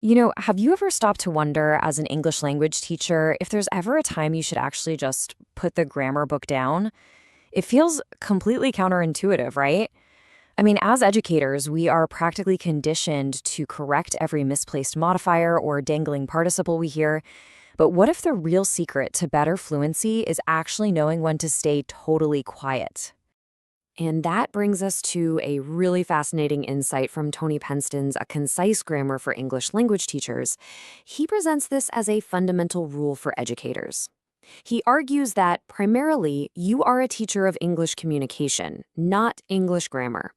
Have you ever stopped to wonder as an English language teacher if there's ever a time you should actually just put the grammar book down? It feels completely counterintuitive, right? I mean, as educators, we are practically conditioned to correct every misplaced modifier or dangling participle we hear. But what if the real secret to better fluency is actually knowing when to stay totally quiet? And that brings us to a really fascinating insight from Tony Penston's A Concise Grammar for English Language Teachers. He presents this as a fundamental rule for educators. He argues that primarily you are a teacher of English communication, not English grammar.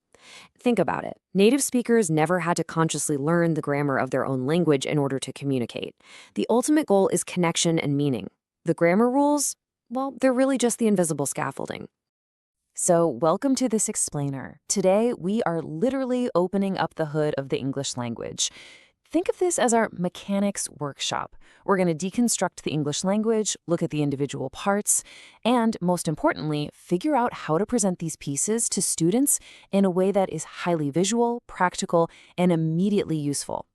Think about it. Native speakers never had to consciously learn the grammar of their own language in order to communicate. The ultimate goal is connection and meaning. The grammar rules, well, they're really just the invisible scaffolding. So, welcome to this explainer. Today, we are literally opening up the hood of the English language. Think of this as our mechanics workshop. We're going to deconstruct the English language, look at the individual parts, and most importantly, figure out how to present these pieces to students in a way that is highly visual, practical, and immediately useful.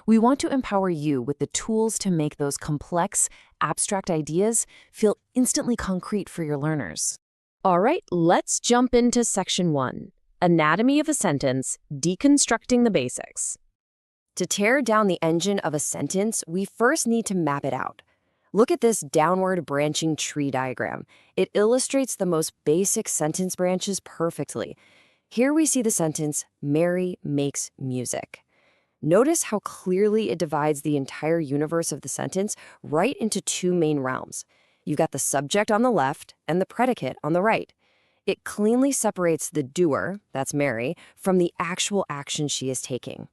We want to empower you with the tools to make those complex, abstract ideas feel instantly concrete for your learners. All right, let's jump into Section 1, Anatomy of a Sentence, Deconstructing the Basics. To tear down the engine of a sentence, we first need to map it out. Look at this downward branching tree diagram. It illustrates the most basic sentence branches perfectly. Here we see the sentence, Mary makes music. Notice how clearly it divides the entire universe of the sentence right into two main realms. You've got the subject on the left and the predicate on the right. It cleanly separates the doer, that's Mary, from the actual action she is taking.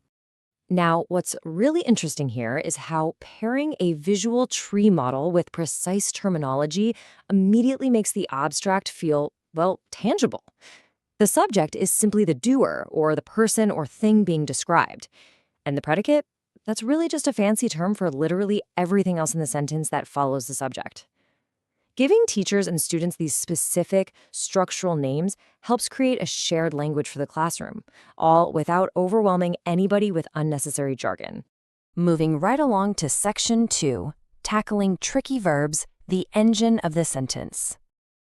Now, what's really interesting here is how pairing a visual tree model with precise terminology immediately makes the abstract feel, well, tangible. The subject is simply the doer, or the person or thing being described. And the predicate? That's really just a fancy term for literally everything else in the sentence that follows the subject. Giving teachers and students these specific structural names helps create a shared language for the classroom, all without overwhelming anybody with unnecessary jargon. Moving right along to Section 2, Tackling Tricky Verbs, the Engine of the Sentence.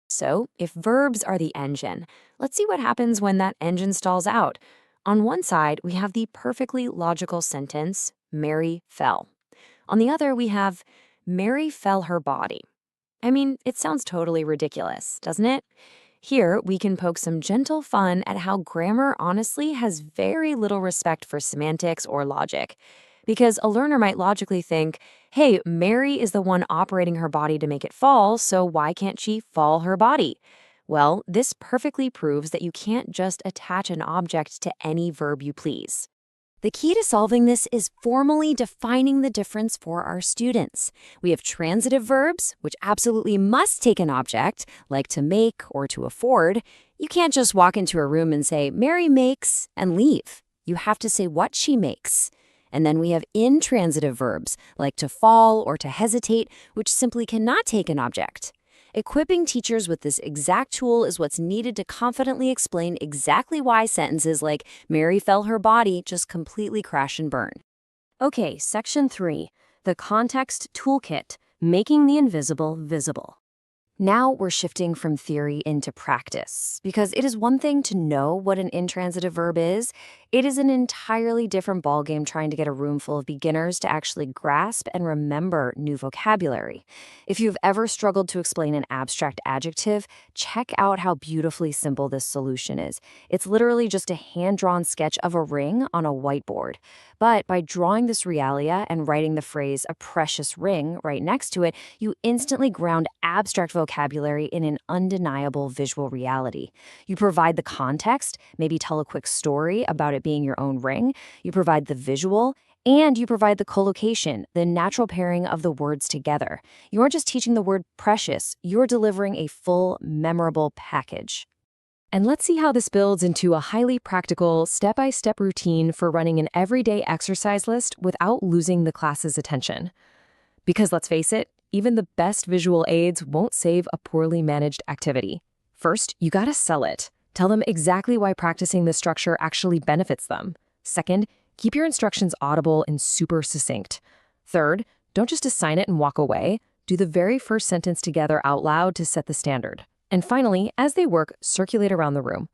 So, if verbs are the engine, let's see what happens when that engine stalls out. On one side, we have the perfectly logical sentence, Mary fell. On the other, we have, Mary fell her body. I mean, it sounds totally ridiculous, doesn't it? Here, we can poke some gentle fun at how grammar honestly has very little respect for semantics or logic. Because a learner might logically think, hey, Mary is the one operating her body to make it fall, so why can't she fall her body? Well, this perfectly proves that you can't just attach an object to any verb you please. The key to solving this is formally defining the difference for our students. We have transitive verbs, which absolutely must take an object, like to make or to afford. You can't just walk into a room and say, Mary makes, and leave. You have to say what she makes. And then we have intransitive verbs, like to fall or to hesitate, which simply cannot take an object. Equipping teachers with this exact tool is what's needed to confidently explain exactly why sentences like Mary fell her body just completely crash and burn. Okay, Section 3, the Context Toolkit, Making the Invisible Visible. Now we're shifting from theory into practice, because it is one thing to know what an intransitive verb is. It is an entirely different ballgame trying to get a room full of beginners to actually grasp and remember new vocabulary. If you've ever struggled to explain an abstract adjective, check out how beautifully simple this solution is. It's literally just a hand-drawn sketch of a ring on a whiteboard. But by drawing this realia and writing the phrase, a precious ring, right next to it, you instantly ground abstract vocabulary in an undeniable visual reality. You provide the context, maybe tell a quick story about it being your own ring. You provide the visual, and you provide the collocation, the natural pairing of the words together. You aren't just teaching the word precious, you're delivering a full, memorable package. And let's see how this builds into a highly practical, step-by-step routine for running an everyday exercise list without losing the class's attention. Because let's face it, even the best visual aids won't save a poorly managed activity. First, you gotta sell it. Tell them exactly why practicing this structure actually benefits them. Second, Keep your instructions audible and super succinct. Third, don't just assign it and walk away. Do the very first sentence together out loud to set the standard. And finally, as they work, circulate around the room.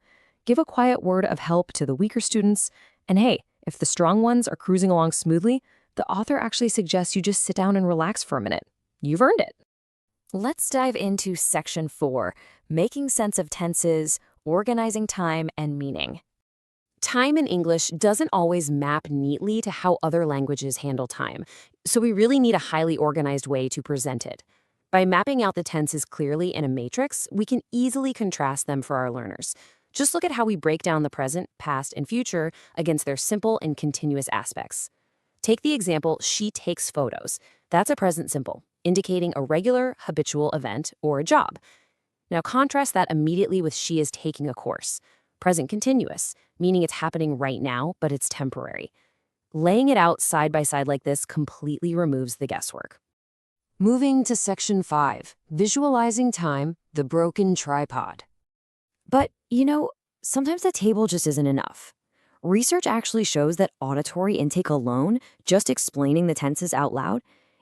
Give a quiet word of help to the weaker students. And hey, if the strong ones are cruising along smoothly, the author actually suggests you just sit down and relax for a minute. You've earned it. Let's dive into Section 4, making sense of tenses, organizing time, and meaning. Time in English doesn't always map neatly to how other languages handle time, so we really need a highly organized way to present it. By mapping out the tenses clearly in a matrix, we can easily contrast them for our learners. Just look at how we break down the present, past, and future against their simple and continuous aspects. Take the example, she takes photos. That's a present simple, indicating a regular, habitual event or a job. Now contrast that immediately with she is taking a course. Present continuous, meaning it's happening right now, but it's temporary. Laying it out side by side like this completely removes the guesswork. Moving to Section 5, visualizing time, the broken tripod. But, sometimes the table just isn't enough. Research actually shows that auditory intake alone, just explaining the tenses out loud,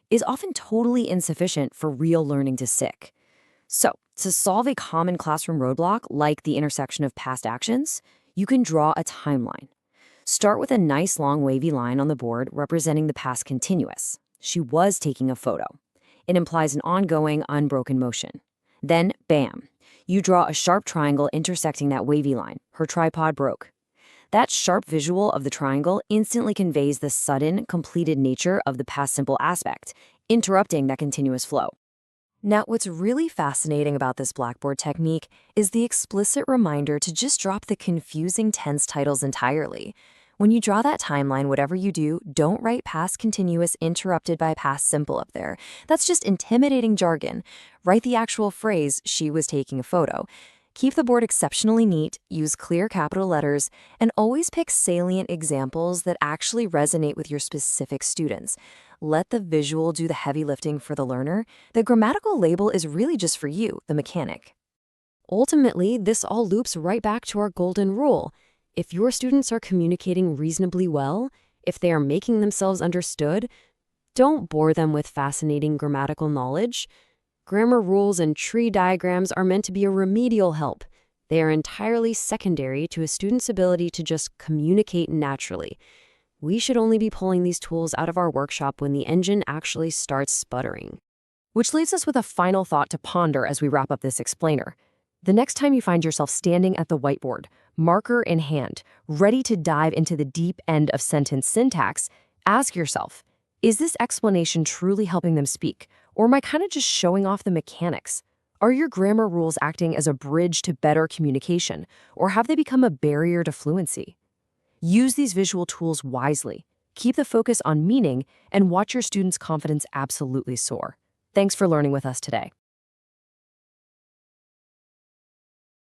is often totally insufficient for real learning to stick. So, to solve a common classroom roadblock like the intersection of past actions, you can draw a timeline. Start with a nice long wavy line on the board representing the past continuous. She was taking a photo. It implies an ongoing, unbroken motion. Then, bam, you draw a sharp triangle intersecting that wavy line. Her tripod broke. That sharp visual of the triangle instantly conveys the sudden, completed nature of the past simple aspect, interrupting that continuous flow. Now, what's really fascinating about this Blackboard technique is the explicit reminder to just drop the confusing tense titles entirely. When you draw that timeline, whatever you do, don't write past continuous interrupted by past simple up there. That's just intimidating jargon. Write the actual phrase, she was taking a photo. Keep the board exceptionally neat, use clear capital letters, and always pick salient examples that actually resonate with your specific students. Let the visual do the heavy lifting for the learner. The grammatical label is really just for you, the mechanic. Ultimately, this all loops right back to our golden rule. If your students are communicating reasonably well, if they are making themselves understood, don't bore them with fascinating grammatical knowledge. Grammar rules and tree diagrams are meant to be a remedial help. They are entirely secondary to a student's ability to just communicate naturally. We should only be pulling these tools out of our workshop when the engine actually starts sputtering. Which leaves us with a final thought to ponder as we wrap up this explainer. The next time you find yourself standing at the whiteboard, marker in hand, ready to dive into the deep end of sentence syntax, ask yourself, is this explanation truly helping them speak? Or am I kind of just showing off the mechanics? Are your grammar rules acting as a bridge to better communication, or have they become a barrier to fluency? Use these visual tools wisely. Keep the focus on meaning and watch your students' confidence absolutely soar. Thanks for learning with us today.